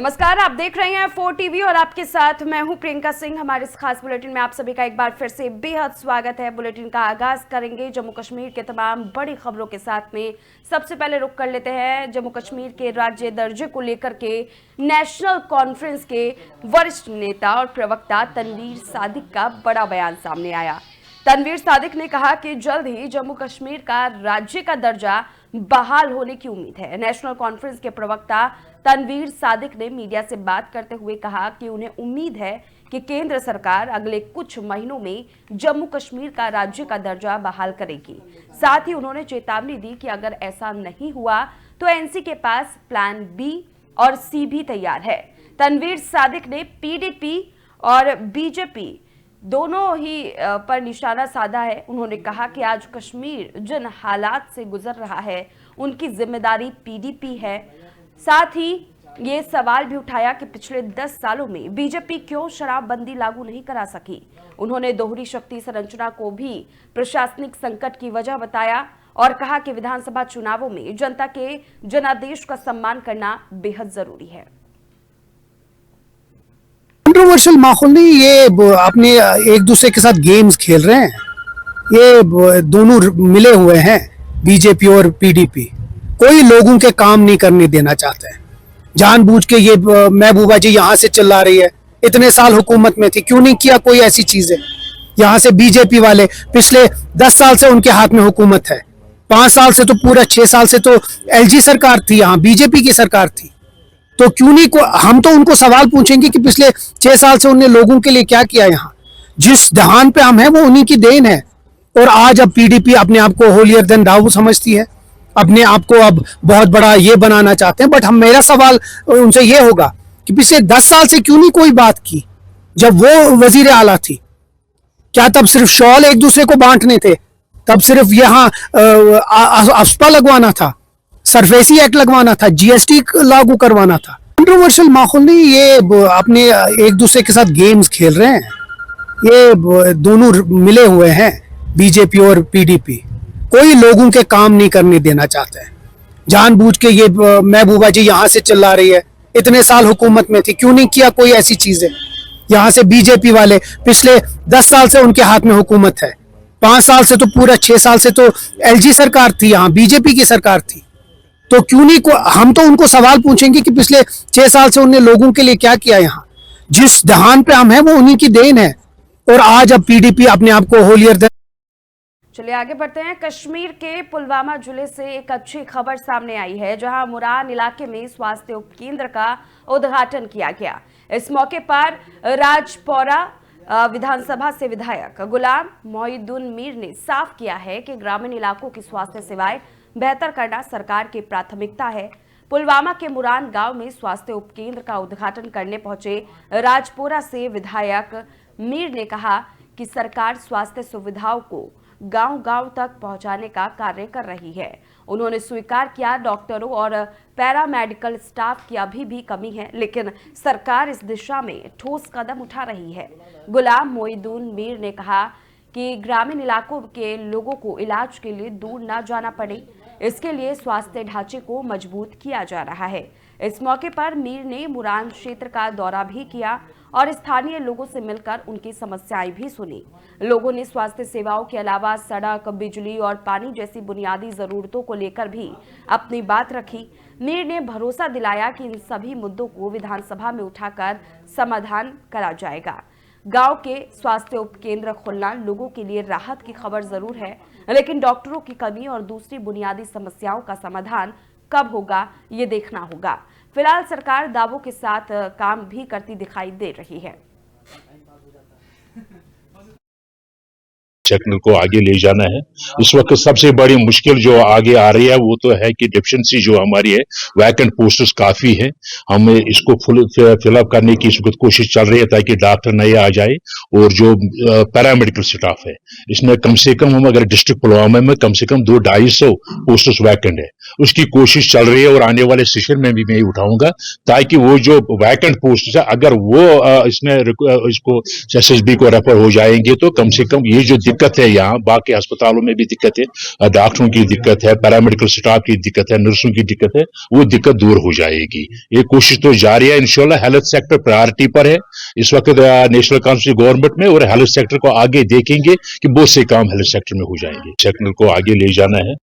नमस्कार, आप देख रहे हैं 4 टीवी और आपके साथ मैं हूं प्रियंका सिंह। हमारे इस खास बुलेटिन में आप सभी का एक बार फिर से बेहद स्वागत है। बुलेटिन का आगाज करेंगे जम्मू कश्मीर के तमाम बड़ी खबरों के साथ में। सबसे पहले रुख कर लेते हैं जम्मू कश्मीर के राज्य दर्जे को लेकर के नेशनल कॉन्फ्रेंस के वरिष्ठ नेता और प्रवक्ता तनवीर सादिक का बड़ा बयान सामने आया। तनवीर सादिक ने कहा कि जल्द ही जम्मू कश्मीर का राज्य का दर्जा बहाल होने की उम्मीद है। नेशनल कॉन्फ्रेंस के प्रवक्ता तनवीर सादिक ने मीडिया से बात करते हुए कहा कि उन्हें उम्मीद है कि केंद्र सरकार अगले कुछ महीनों में जम्मू कश्मीर का राज्य का दर्जा बहाल करेगी। साथ ही उन्होंने चेतावनी दी कि अगर ऐसा नहीं हुआ तो एनसी के पास प्लान बी और सी भी तैयार है। तनवीर सादिक ने पीडीपी और बीजेपी दोनों ही पर निशाना साधा है। उन्होंने कहा कि आज कश्मीर जिन हालात से गुजर रहा है उनकी जिम्मेदारी पीडीपी है। साथ ही ये सवाल भी उठाया कि पिछले 10 सालों में बीजेपी क्यों शराबबंदी लागू नहीं करा सकी। उन्होंने दोहरी शक्ति संरचना को भी प्रशासनिक संकट की वजह बताया और कहा कि विधानसभा चुनावों में जनता के जनादेश का सम्मान करना बेहद जरूरी है। कंट्रोवर्शियल माहौल नहीं, ये अपने एक दूसरे के साथ गेम्स खेल रहे हैं। ये दोनों मिले हुए हैं, बीजेपी और पीडीपी। कोई लोगों के काम नहीं करने देना चाहते हैं। जानबूझ के ये महबूबा जी यहाँ से चिल्ला रही है, इतने साल हुकूमत में थी, क्यों नहीं किया कोई ऐसी चीजें। यहाँ से बीजेपी वाले पिछले 10 साल से उनके हाथ में हुकूमत है। 5 साल से तो पूरा 6 साल से तो एलजी सरकार थी, यहाँ बीजेपी की सरकार थी। तो क्यों नहीं हम तो उनको सवाल पूछेंगे कि पिछले 6 साल से उन्होंने लोगों के लिए क्या किया। यहाँ जिस जहान पे हम हैं वो उन्हीं की देन है। और आज अब पीडीपी अपने आप को होलियर देन दाऊ समझती है, अपने आप को अब बहुत बड़ा ये बनाना चाहते हैं। बट मेरा सवाल उनसे ये होगा कि पिछले 10 साल से क्यों नहीं कोई बात की। जब वो वजीर आला थी, क्या तब सिर्फ शॉल एक दूसरे को बांटने थे? तब सिर्फ यहाँ अफस्पा लगवाना था, सरफेसी एक्ट लगवाना था, जीएसटी लागू करवाना था। कंट्रोवर्शियल माहौल नहीं, ये अपने एक दूसरे के साथ गेम्स खेल रहे हैं। ये दोनों मिले हुए हैं, बीजेपी और पीडीपी। कोई लोगों के काम नहीं करने देना चाहते हैं। जानबूझ के ये महबूबा जी यहाँ से चिल्ला रही है, इतने साल हुकूमत में थी, क्यों नहीं किया कोई ऐसी चीजें। यहाँ से बीजेपी वाले पिछले 10 साल से उनके हाथ में हुकूमत है। 5 साल से तो पूरा 6 साल से तो एलजी सरकार थी, यहाँ बीजेपी की सरकार थी। तो क्यों नहीं हम तो उनको सवाल पूछेंगे कि पिछले 6 साल से उन्होंने लोगों के लिए क्या किया। यहाँ जिस जहान पे हम हैं वो उन्हीं की देन है। और आज अब पीडीपी अपने आप को होलियर। चलिए आगे बढ़ते हैं। कश्मीर के पुलवामा जिले से एक अच्छी खबर सामने आई है, जहां मुरान इलाके में स्वास्थ्य उपकेंद्र का उद्घाटन किया गया। इस मौके पर राजपौरा विधानसभा से विधायक गुलाम मोहिउद्दीन मीर ने साफ किया है कि ग्रामीण इलाकों की स्वास्थ्य सेवाएं बेहतर करना सरकार की प्राथमिकता है। पुलवामा के मुरान गांव में स्वास्थ्य उपकेंद्र का उद्घाटन करने पहुंचे राजपुरा से विधायक मीर ने कहा कि सरकार स्वास्थ्य सुविधाओं को गांव-गांव तक पहुंचाने का कार्य कर रही है। उन्होंने स्वीकार किया डॉक्टरों और पैरामेडिकल स्टाफ की अभी भी कमी है, लेकिन सरकार इस दिशा में ठोस कदम उठा रही है। गुलाम मोहिउद्दीन मीर ने कहा कि ग्रामीण इलाकों के लोगों को इलाज के लिए दूर न जाना पड़े, इसके लिए स्वास्थ्य ढांचे को मजबूत किया जा रहा है। इस मौके पर मीर ने मुरान क्षेत्र का दौरा भी किया और स्थानीय लोगों से मिलकर उनकी समस्याएं भी सुनी। लोगों ने स्वास्थ्य सेवाओं के अलावा सड़क, बिजली और पानी जैसी बुनियादी जरूरतों को लेकर भी अपनी बात रखी। मीर ने भरोसा दिलाया कि इन सभी मुद्दों को विधानसभा में उठाकर समाधान करा जाएगा। गांव के स्वास्थ्य उपकेंद्र खुलना लोगों के लिए राहत की खबर जरूर है, लेकिन डॉक्टरों की कमी और दूसरी बुनियादी समस्याओं का समाधान कब होगा ये देखना होगा। फिलहाल सरकार दावों के साथ काम भी करती दिखाई दे रही है। सेक्टर को आगे ले जाना है। इस वक्त सबसे बड़ी मुश्किल जो आगे आ रही है वो तो है कि डिफिशिएंसी जो हमारी है, वैकेंट पोस्ट्स काफी है। हम इसको फिलअप करने की इस वक्त कोशिश चल रही है ताकि डॉक्टर नए आ जाए और जो पैरामेडिकल स्टाफ है इसमें कम से कम हम अगर डिस्ट्रिक्ट पुलवामा में कम से कम 200-250 पोस्ट्स वैकेंट है। उसकी कोशिश चल रही है और आने वाले सेशन में भी मैं ही उठाऊंगा, ताकि वो जो वैकेंट पोस्ट है अगर वो इसमें इसको एसएसबी को रेफर हो जाएंगे तो कम से कम ये जो दिक्कत है यहाँ बाकी अस्पतालों में भी दिक्कत है, डॉक्टरों की दिक्कत है, पैरामेडिकल स्टाफ की दिक्कत है, नर्सों की दिक्कत है, वो दिक्कत दूर हो जाएगी। ये कोशिश तो जारी है। इंशाल्लाह हेल्थ सेक्टर प्रायोरिटी पर है इस वक्त नेशनल काउंसिल गवर्नमेंट में, और हेल्थ सेक्टर को आगे देखेंगे कि बहुत से काम हेल्थ सेक्टर में हो जाएंगे। सेक्टर को आगे ले जाना है।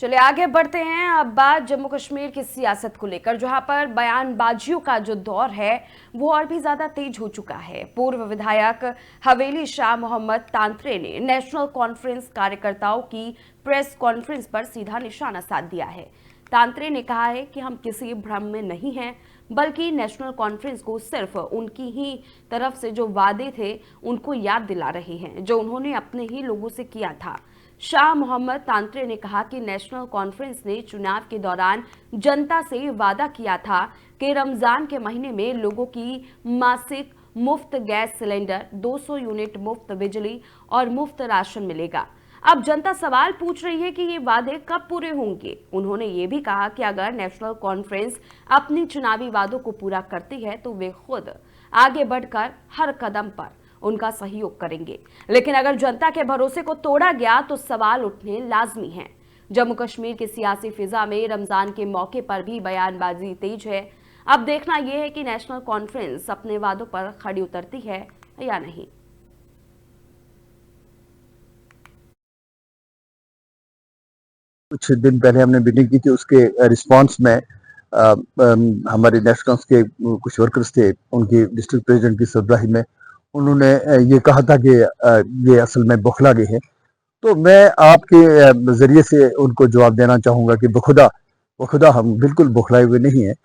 चलिए आगे बढ़ते हैं। अब बात जम्मू कश्मीर की सियासत को लेकर, जहां पर बयानबाजियों का जो दौर है वो और भी ज्यादा तेज हो चुका है। पूर्व विधायक हवेली शाह मोहम्मद तांत्रे ने नेशनल कॉन्फ्रेंस कार्यकर्ताओं की प्रेस कॉन्फ्रेंस पर सीधा निशाना साध दिया है। तांत्रे ने कहा है कि हम किसी भ्रम में नहीं हैं, बल्कि नेशनल कॉन्फ्रेंस को सिर्फ उनकी ही तरफ से जो वादे थे उनको याद दिला रहे हैं जो उन्होंने अपने ही लोगों से किया था। शाह मोहम्मद तांत्रे ने कहा कि नेशनल कॉन्फ्रेंस ने चुनाव के दौरान जनता से वादा किया था कि रमजान के महीने में लोगों की मासिक मुफ्त गैस सिलेंडर, 200 यूनिट मुफ्त बिजली और मुफ्त राशन मिलेगा। अब जनता सवाल पूछ रही है कि ये वादे कब पूरे होंगे। उन्होंने ये भी कहा कि अगर नेशनल कॉन्फ्रेंस अपनी चुनावी वादों को पूरा करती है तो वे खुद आगे बढ़कर हर कदम पर उनका सहयोग करेंगे, लेकिन अगर जनता के भरोसे को तोड़ा गया तो सवाल उठने लाजमी हैं। जम्मू कश्मीर की सियासी फिजा में रमजान के मौके पर भी बयानबाजी तेज है। अब देखना यह है कि नेशनल कॉन्फ्रेंस अपने वादों पर खड़ी उतरती है या नहीं। कुछ दिन पहले हमने मीटिंग की थी, उसके रिस्पांस में हमारे नेशनल्स के कुछ वर्कर्स थे, उनकी डिस्ट्रिक्ट प्रेसिडेंट की सरबराही में उन्होंने ये कहा था कि ये असल में बौखला गए हैं। तो मैं आपके जरिए से उनको जवाब देना चाहूँगा कि बखुदा हम बिल्कुल बौखलाए हुए नहीं हैं,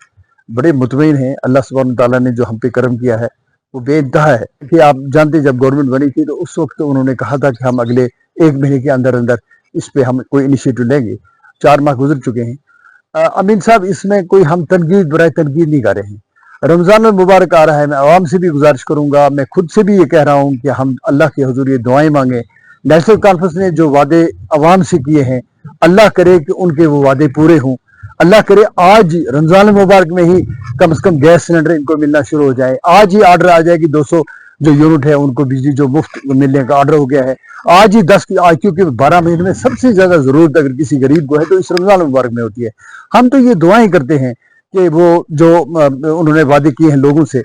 बड़े मुतमईन हैं। अल्लाह सुब्हान तआला ने जो हम पे करम किया है वो बेइंतहा है कि आप जानते जब गवर्नमेंट बनी थी तो उस वक्त उन्होंने कहा था कि हम अगले 1 महीने के अंदर अंदर इस पे हम कोई इनिशिएटिव लेंगे। 4 माह गुजर चुके हैं। अमीन साहब, इसमें कोई हम तनकीद बराए तनकीद नहीं कर रहे हैं। रमजान में मुबारक आ रहा है, मैं आवाम से भी गुजारिश करूंगा, मैं खुद से भी ये कह रहा हूं कि हम अल्लाह के हुजूर ये दुआएं मांगे। नेशनल कॉन्फ्रेंस ने जो वादे अवाम से किए हैं, अल्लाह करे कि उनके वो वादे पूरे हों। अल्लाह करे आज रमजान मुबारक में ही कम से कम गैस सिलेंडर इनको मिलना शुरू हो जाए। आज ही ऑर्डर आ जाए कि 200 जो यूनिट है उनको बिजली जो मुफ्त मिलने का ऑर्डर हो गया है। आज ही 10 आज, क्योंकि 12 महीने में सबसे ज्यादा जरूरत अगर किसी गरीब को है तो इस रमजान मुबारक में होती है। हम तो ये दुआएं करते हैं कि वो जो उन्होंने वादे किए हैं लोगों से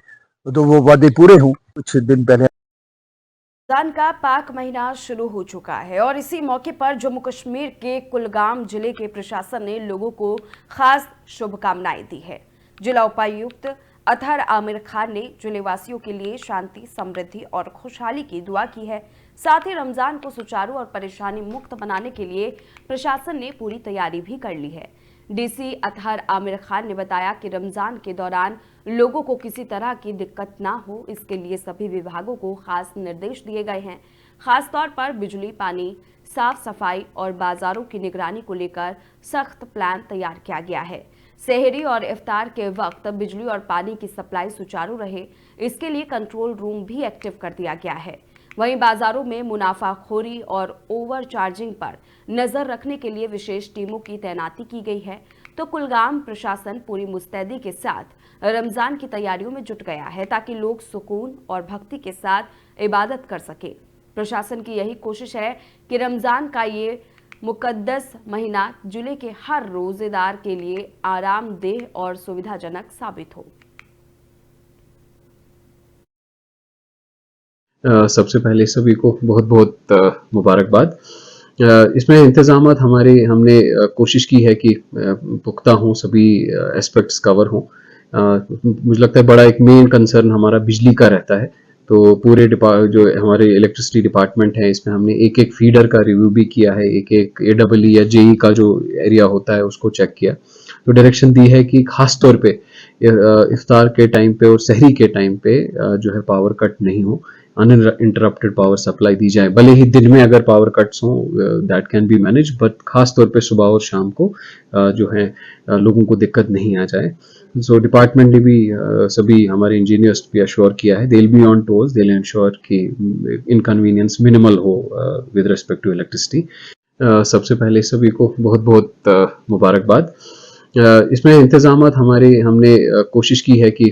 तो वो वादे पूरे हों। कुछ दिन पहले रमजान का पाक महीना शुरू हो चुका है और इसी मौके पर जम्मू कश्मीर के कुलगाम जिले के प्रशासन ने लोगों को खास शुभकामनाएं दी है। जिला उपायुक्त अतहर आमिर खान ने जिलेवासियों के लिए शांति, समृद्धि और खुशहाली की दुआ की है। साथ ही रमजान को सुचारू और परेशानी मुक्त बनाने के लिए प्रशासन ने पूरी तैयारी भी कर ली है। डीसी अतहर आमिर खान ने बताया कि रमजान के दौरान लोगों को किसी तरह की दिक्कत ना हो, इसके लिए सभी विभागों को खास निर्देश दिए गए हैं। खास तौर पर बिजली, पानी, साफ सफाई और बाजारों की निगरानी को लेकर सख्त प्लान तैयार किया गया है। सेहरी और इफ्तार के वक्त बिजली और पानी की सप्लाई सुचारू रहे, इसके लिए कंट्रोल रूम भी एक्टिव कर दिया गया है। वहीं बाजारों में मुनाफाखोरी और ओवर चार्जिंग पर नजर रखने के लिए विशेष टीमों की तैनाती की गई है। तो कुलगाम प्रशासन पूरी मुस्तैदी के साथ रमजान की तैयारियों में जुट गया है ताकि लोग सुकून और भक्ति के साथ इबादत कर सके। प्रशासन की यही कोशिश है कि रमजान का ये मुकद्दस महीना जिले के हर रोजेदार के लिए आरामदेह और सुविधाजनक साबित हो। सबसे पहले सभी को बहुत बहुत मुबारकबाद। इसमें इंतजामात हमने कोशिश की है कि पुख्ता हों, सभी एस्पेक्ट्स कवर हों। मुझे लगता है बड़ा एक मेन कंसर्न हमारा बिजली का रहता है, तो पूरे जो हमारे इलेक्ट्रिसिटी डिपार्टमेंट है इसमें हमने एक एक फीडर का रिव्यू भी किया है, एक एक AEE या JE का जो एरिया होता है उसको चेक किया। तो डायरेक्शन दी है कि खास तौर पे इफ्तार के टाइम पे और सहरी के टाइम पे जो है पावर कट नहीं हो, अनइंटरप्टेड पावर सप्लाई दी जाए। भले ही दिन में अगर पावर कट्स हों that can be manage, but खास तौर पे सुबह और शाम को जो है लोगों को दिक्कत नहीं आ जाए। सो डिपार्टमेंट ने भी सभी हमारे इंजीनियर्स भी अश्योर किया है, they will be on toes, they will ensure कि इनकन्वीनियंस मिनिमल हो विद रिस्पेक्ट टू इलेक्ट्रिसिटी। सबसे पहले सभी को बहुत बहुत मुबारकबाद। इसमें इंतजामात हमने कोशिश की है कि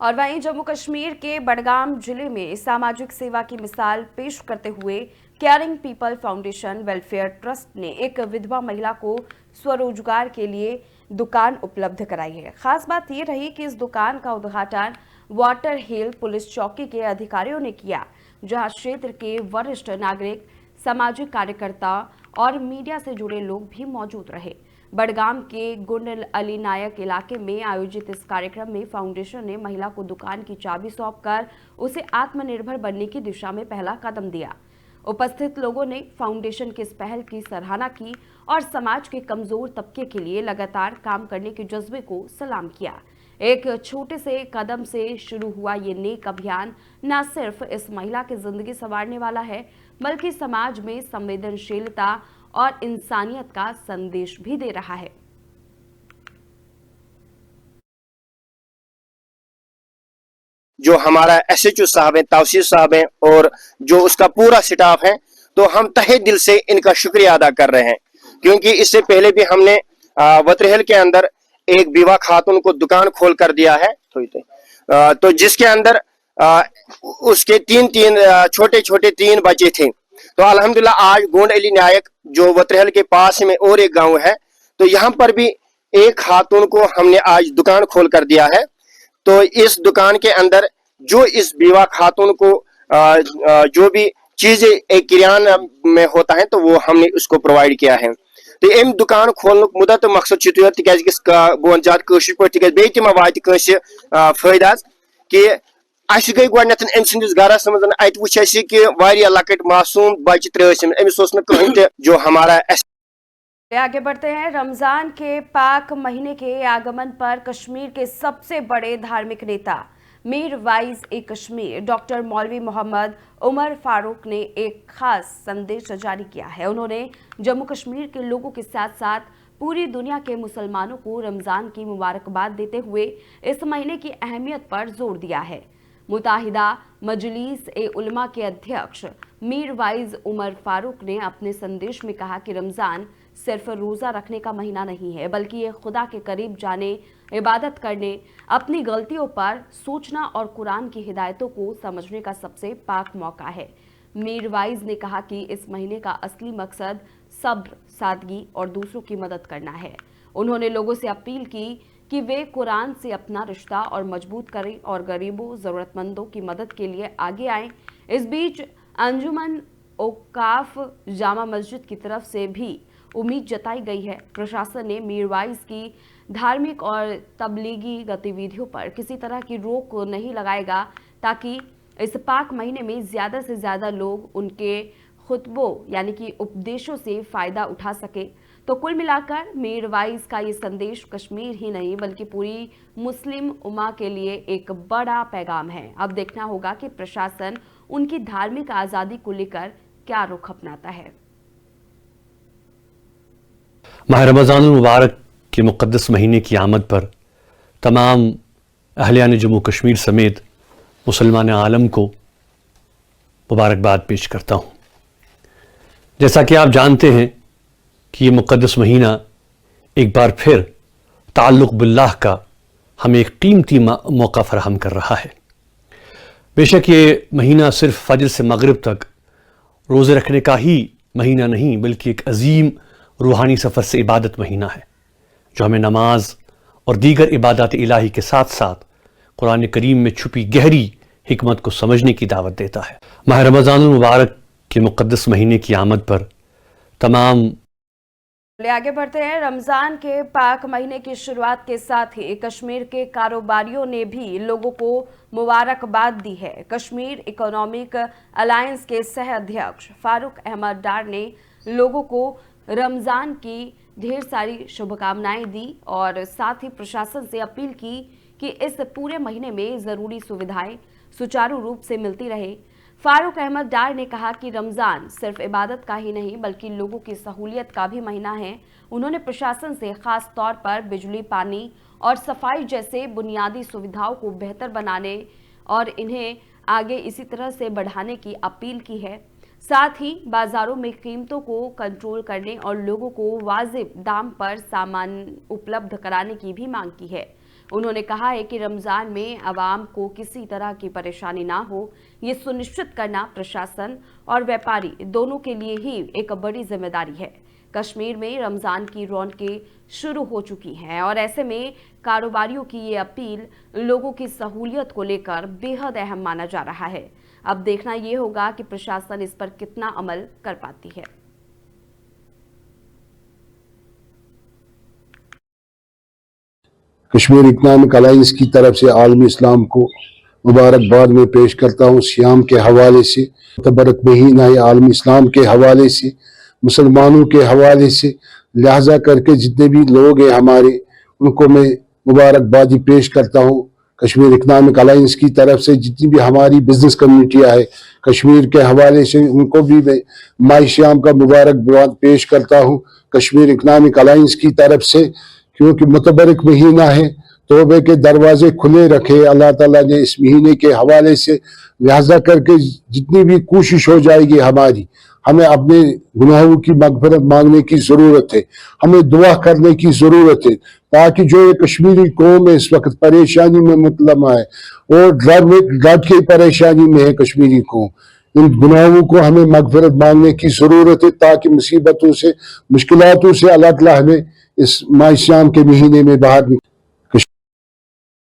और वहीं जम्मू कश्मीर के बडगाम जिले में सामाजिक सेवा की मिसाल पेश करते हुए caring people foundation welfare trust ने एक विधवा महिला को स्वरोजगार के लिए दुकान उपलब्ध कराई है। खास बात ये रही कि इस दुकान का उद्घाटन वाटर हिल पुलिस चौकी के अधिकारियों ने किया, जहां क्षेत्र के वरिष्ठ नागरिक, सामाजिक कार्यकर्ता और मीडिया से जुड़े लोग भी मौजूद रहे। बडगाम के गुंड अली नायक इलाके में आयोजित इस कार्यक्रम में फाउंडेशन ने महिला को दुकान की चाबी सौंपकर उसे आत्मनिर्भर बनने की दिशा में पहला कदम दिया। उपस्थित लोगों ने फाउंडेशन की इस पहल की सराहना की और समाज के कमजोर तबके के लिए लगातार काम करने के जज्बे को सलाम किया। एक छोटे से कदम से शुरू हुआ ये नेक अभियान न सिर्फ इस महिला की जिंदगी संवारने वाला है, बल्कि समाज में संवेदनशीलता और इंसानियत का संदेश भी दे रहा है। जो हमारा एसएचओ साहब हैं, तौसीफ साहब हैं और जो उसका पूरा स्टाफ है, तो हम तहे दिल से इनका शुक्रिया अदा कर रहे हैं, क्योंकि इससे पहले भी हमने वतरहेल के अंदर एक विवाह खातून को दुकान खोल कर दिया है, तो जिसके अंदर उसके तीन छोटे छोटे 3 बच्चे थे। तो अल्हम्दुलिल्लाह आज गोंड अली नायक जो वतरहेल के पास में और एक गांव है, तो यहाँ पर भी एक खातून को हमने आज दुकान खोल कर दिया है। तो इस दुकान के अंदर जो इस विवाह खातून को जो भी चीजें एक किराना में होता है, तो वो हमने उसको प्रोवाइड किया है। तो एम दुकान खोल मुदत मकसद बहुत ज्यादा फायदा कि अस गई गोडनेथ अम सदिस गरस मज अत वुच कि वारिया लकट मासूम बच्चे त्रेस अमिस कहीं जो हमारा। आगे बढ़ते हैं। रमजान के पाक महीने के आगमन पर कश्मीर के सबसे बड़े धार्मिक नेता मीर वाइज ए कश्मीर डॉक्टर मौलवी मोहम्मद उमर फारूक ने एक खास संदेश जारी किया है। उन्होंने जम्मू कश्मीर के लोगों के साथ साथ पूरी दुनिया के मुसलमानों को रमजान की मुबारकबाद देते हुए इस महीने की अहमियत पर जोर दिया है। मुताहिदा मजलिस ए उलमा के अध्यक्ष मीर वाइज उमर फारूक ने अपने संदेश में कहा कि रमजान सिर्फ रोज़ा रखने का महीना नहीं है, बल्कि ये खुदा के करीब जाने, इबादत करने, अपनी गलतियों पर सोचना और कुरान की हिदायतों को समझने का सबसे पाक मौका है। मीर वाइज ने कहा कि इस महीने का असली मकसद सब्र, सादगी और दूसरों की मदद करना है। उन्होंने लोगों से अपील की कि वे कुरान से अपना रिश्ता और मजबूत करें और गरीबों, ज़रूरतमंदों की मदद के लिए आगे आएं। इस बीच अंजुमन औकाफ जामा मस्जिद की तरफ से भी उम्मीद जताई गई है। प्रशासन ने मीर वाइज की धार्मिक और तबलीगी गतिविधियों पर किसी तरह की रोक नहीं लगाएगा, ताकि इस पाक महीने में ज़्यादा से ज़्यादा लोग उनके खुतबों यानी कि उपदेशों से फ़ायदा उठा सके। तो कुल मिलाकर मीर वाइज का ये संदेश कश्मीर ही नहीं बल्कि पूरी मुस्लिम उम्मा के लिए एक बड़ा पैगाम है। अब देखना होगा कि प्रशासन उनकी धार्मिक आज़ादी को लेकर क्या रुख अपनाता है। माह रमज़ान मुबारक के मुक़द्दस महीने की आमद पर तमाम अहलियान जम्मू कश्मीर समेत मुसलमान आलम को मुबारकबाद पेश करता हूँ। जैसा कि आप जानते हैं कि ये मुक़द्दस महीना एक बार फिर ताल्लुक़ बिल्लाह का हमें एक कीमती मौका फराहम कर रहा है। बेशक ये महीना सिर्फ फजर से मगरिब तक रोज़े रखने का ही महीना नहीं, बल्कि एक अजीम रूहानी सफ़र से इबादत महीना है, जो हमें नमाज और दीगर इबादत इलाही के साथ साथ कुरान करीम में छुपी गहरी हिकमत को समझने की दावत देता है। माह रमज़ान मुबारक के मुक़द्दस महीने की आमद पर तमाम आगे बढ़ते हैं। रमज़ान के पाक महीने की शुरुआत के साथ ही कश्मीर के कारोबारियों ने भी लोगों को मुबारकबाद दी है। कश्मीर इकोनॉमिक अलायंस के सह अध्यक्ष फारूक अहमद डार ने लोगों को रमज़ान की ढेर सारी शुभकामनाएं दी और साथ ही प्रशासन से अपील की कि इस पूरे महीने में ज़रूरी सुविधाएं सुचारू रूप से मिलती रहे। फारूक अहमद डार ने कहा कि रमज़ान सिर्फ इबादत का ही नहीं बल्कि लोगों की सहूलियत का भी महीना है। उन्होंने प्रशासन से खास तौर पर बिजली, पानी और सफाई जैसे बुनियादी सुविधाओं को बेहतर बनाने और इन्हें आगे इसी तरह से बढ़ाने की अपील की है। साथ ही बाजारों में कीमतों को कंट्रोल करने और लोगों को वाजिब दाम पर सामान उपलब्ध कराने की भी मांग की है। उन्होंने कहा है कि रमजान में आवाम को किसी तरह की परेशानी ना हो, ये सुनिश्चित करना प्रशासन और व्यापारी दोनों के लिए ही एक बड़ी जिम्मेदारी है। कश्मीर में रमजान की रौनकें शुरू हो चुकी हैं और ऐसे में कारोबारियों की ये अपील लोगों की सहूलियत को लेकर बेहद अहम माना जा रहा है। अब देखना ये होगा कि प्रशासन इस पर कितना अमल कर पाती है। कश्मीर इकनॉमिक अलायंस की तरफ से आलमी इस्लाम को मुबारकबाद में पेश करता हूँ। सियाम के हवाले से, तबरक महीना है आलमी इस्लाम के हवाले से, मुसलमानों के हवाले से, लिहाजा करके जितने भी लोग हैं हमारे, उनको मैं मुबारकबादी पेश करता हूँ। कश्मीर इकनॉमिक अलायंस की तरफ से जितनी भी हमारी बिजनेस कम्युनिटियाँ है कश्मीर के हवाले से, उनको भी मैं माह सियाम का मुबारकबाद पेश करता हूँ कश्मीर इकनॉमिक अलायंस की तरफ से, क्योंकि मुतबरक महीना है, तौबे के दरवाजे खुले रखे अल्लाह ताला ने इस महीने के हवाले से। लिहाजा करके जितनी भी कोशिश हो जाएगी हमारी, हमें अपने गुनाहों की मगफरत मांगने की ज़रूरत है, हमें दुआ करने की ज़रूरत है, ताकि जो ये कश्मीरी कौम है इस वक्त परेशानी में मुतलमा है और डर की परेशानी में है कश्मीरी कौम, इन गुनाहों को हमें मगफरत मांगने की ज़रूरत है, ताकि मुसीबतों से, मुश्किलातों से अल्लाह ताला हमें इस माह सियाम के महीने में बाहर।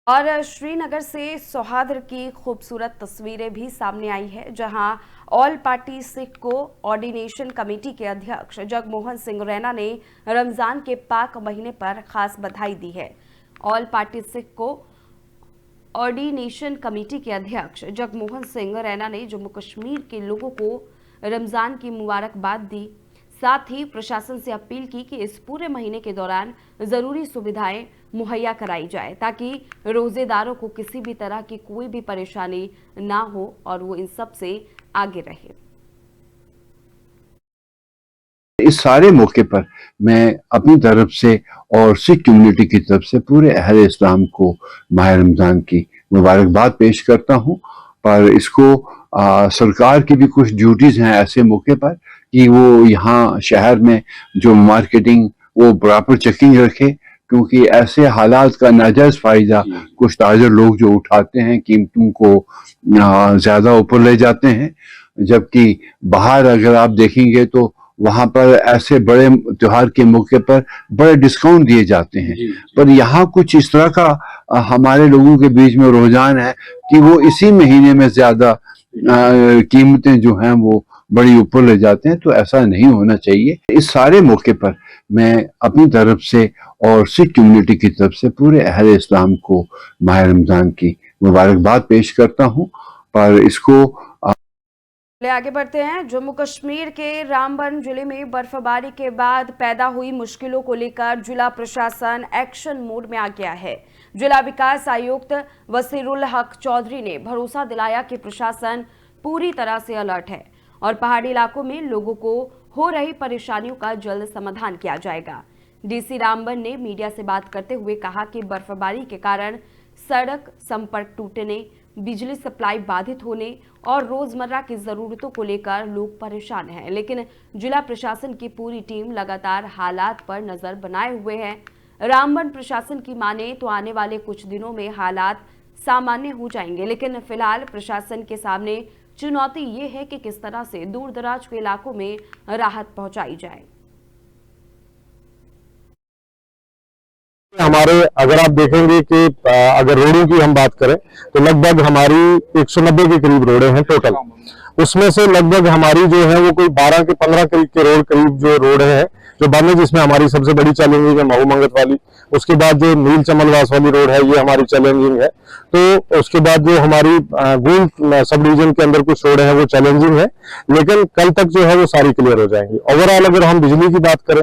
और श्रीनगर से सौहार्द की खूबसूरत तस्वीरें भी सामने आई है, जहां all party Sikh coordination committee के अध्यक्ष जगमोहन सिंह रैना ने रमजान के पाक महीने पर खास बधाई दी है। All party Sikh coordination committee के अध्यक्ष जगमोहन सिंह रैना ने जम्मू कश्मीर के लोगों को रमजान की मुबारकबाद दी। साथ ही प्रशासन से अपील की कि इस पूरे महीने के दौरान जरूरी सुविधाएं मुहैया कराई जाए, ताकि रोजेदारों को किसी भी तरह की कोई भी परेशानी ना हो और वो इन सब से आगे रहे। इस सारे मौके पर मैं अपनी तरफ से और सिख कम्युनिटी की तरफ से पूरे अहले इस्लाम को माह रमजान की मुबारकबाद पेश करता हूं। पर इसको सरकार की भी कुछ ड्यूटीज हैं ऐसे मौके पर कि वो यहाँ शहर में जो मार्केटिंग वो प्रॉपर चेकिंग रखे, क्योंकि ऐसे हालात का नाजायज फायदा कुछ ताजर लोग जो उठाते हैं, कीमतों को ज्यादा ऊपर ले जाते हैं, जबकि बाहर अगर आप देखेंगे तो वहां पर ऐसे बड़े त्योहार के मौके पर बड़े डिस्काउंट दिए जाते हैं। पर यहाँ कुछ इस तरह का हमारे लोगों के बीच में रुझान है कि वो इसी महीने में ज्यादा कीमतें जो हैं वो बड़ी ऊपर ले जाते हैं, तो ऐसा नहीं होना चाहिए। इस सारे मौके पर मैं अपनी तरफ से और सिख कम्युनिटी की तरफ से पूरे अहले इस्लाम को माह रमजान की मुबारकबाद पेश करता हूं। पर इसको आगे बढ़ते हैं। जम्मू कश्मीर के रामबन जिले में बर्फबारी के बाद पैदा हुई मुश्किलों को लेकर जिला प्रशासन एक्शन मोड में आ गया है। जिला विकास आयुक्त वसीरुल हक चौधरी ने भरोसा दिलाया कि प्रशासन पूरी तरह से अलर्ट है और पहाड़ी इलाकों में लोगों को हो रही परेशानियों का जल्द समाधान किया जाएगा। डीसी रामबन ने मीडिया से बात करते हुए कहा कि बर्फबारी के कारण सड़क संपर्क टूटने, बिजली सप्लाई बाधित होने और रोजमर्रा की जरूरतों को लेकर लोग परेशान हैं, लेकिन जिला प्रशासन की पूरी टीम लगातार हालात पर नजर बनाए हुए है। रामबन प्रशासन की माने तो आने वाले कुछ दिनों में हालात सामान्य हो जाएंगे, लेकिन फिलहाल प्रशासन के सामने चुनौती ये है कि किस तरह से दूर दराज के इलाकों में राहत पहुंचाई जाए। हमारे अगर आप देखेंगे कि अगर रोडों की हम बात करें तो लगभग हमारी 190 के करीब रोडें हैं टोटल। उसमें से लगभग हमारी जो है वो कोई 12 के 15 के रोड करीब जो रोड है जो बंद है, जिसमें हमारी सबसे बड़ी चैलेंजिंग है महू मंगत वाली। उसके बाद जो नील चमलवास वाली रोड है ये हमारी चैलेंजिंग है। तो उसके बाद जो हमारी गूंज सब डिवीजन के अंदर कुछ रोड है वो चैलेंजिंग है, लेकिन कल तक जो है वो सारी क्लियर हो जाएंगी। ओवरऑल अगर हम बिजली की बात करें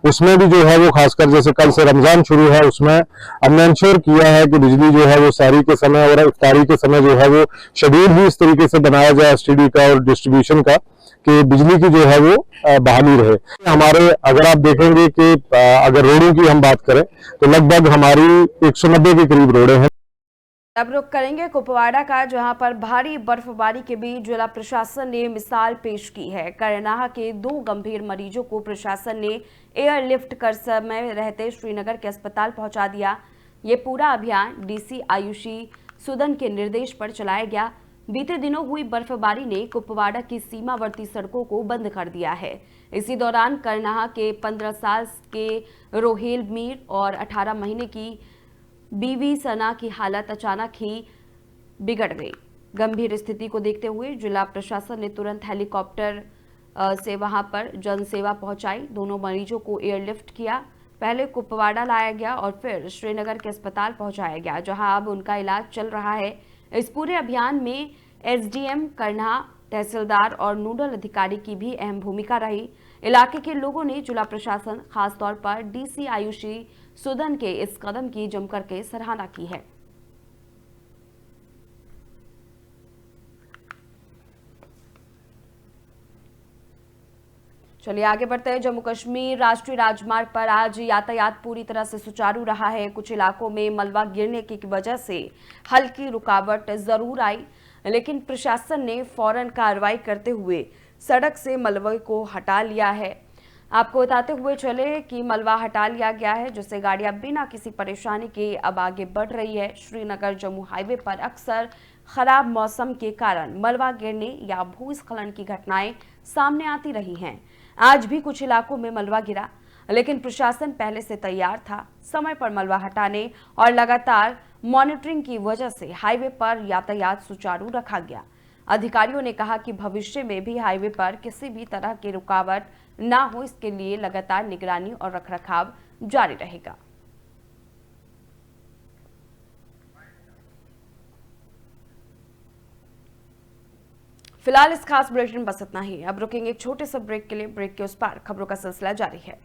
उसमें भी जो है वो खासकर जैसे कल से रमजान शुरू है, उसमें हमने इंश्योर किया है कि बिजली जो है वो सहरी के समय और इफ्तारी के समय जो है वो शेड्यूल भी इस तरीके से बनाया जाए एसटीडी का और डिस्ट्रीब्यूशन का कि बिजली की जो है वो बहाली रहे। हमारे अगर आप देखेंगे कि अगर रोडों की हम बात करें तो लगभग हमारी 190 के करीब रोडें हैं। अब रुख करेंगे कुपवाड़ा का, जहां पर भारी बर्फबारी के बीच जिला प्रशासन ने मिसाल पेश की है। करनाहा के 2 गंभीर मरीजों को प्रशासन ने एयरलिफ्ट कर समय रहते श्रीनगर के अस्पताल पहुंचा दिया। ये पूरा अभियान डीसी आयुषी सुदन के निर्देश पर चलाया गया। बीते दिनों हुई बर्फबारी ने कुपवाड़ा की सीमावर्ती सड़कों को बंद कर दिया है। इसी दौरान करनाहा के 15 साल के रोहेल मीर और 18 महीने की बीवी सना की हालत अचानक ही बिगड़ गई। गंभीर स्थिति को देखते हुए जिला प्रशासन ने तुरंत हेलीकॉप्टर से वहां पर जनसेवा पहुंचाई। दोनों मरीजों को एयरलिफ्ट किया। पहले कुपवाड़ा लाया गया और फिर श्रीनगर के अस्पताल पहुंचाया गया, जहां अब उनका इलाज चल रहा है। इस पूरे अभियान में एसडीएम करनाहा, तहसीलदार और नोडल अधिकारी की भी अहम भूमिका रही। इलाके के लोगों ने जिला प्रशासन, खासतौर पर डीसी आयुषी सुदन के इस कदम की जमकर के सराहना की है। चलिए आगे बढ़ते हैं। जम्मू कश्मीर राष्ट्रीय राजमार्ग पर आज यातायात पूरी तरह से सुचारू रहा है। कुछ इलाकों में मलबा गिरने की वजह से हल्की रुकावट जरूर आई, लेकिन प्रशासन ने फौरन कार्रवाई करते हुए सड़क से मलबे को हटा लिया है। आपको बताते हुए चले कि मलबा हटा लिया गया है, जिससे गाड़ियां बिना किसी परेशानी के अब आगे बढ़ रही है। श्रीनगर जम्मू हाईवे पर अक्सर खराब मौसम के कारण मलबा गिरने या भूस्खलन की घटनाएं सामने आती रही हैं। आज भी कुछ इलाकों में मलबा गिरा, लेकिन प्रशासन पहले से तैयार था। समय पर मलबा हटाने और लगातार मॉनिटरिंग की वजह से हाईवे पर यातायात सुचारू रखा गया। अधिकारियों ने कहा कि भविष्य में भी हाईवे पर किसी भी तरह की रुकावट ना हो, इसके लिए लगातार निगरानी और रखरखाव जारी रहेगा। फिलहाल इस खास बुलेटिन बस इतना ही। अब रुकेंगे एक छोटे से ब्रेक के लिए। ब्रेक के उस पार खबरों का सिलसिला जारी है।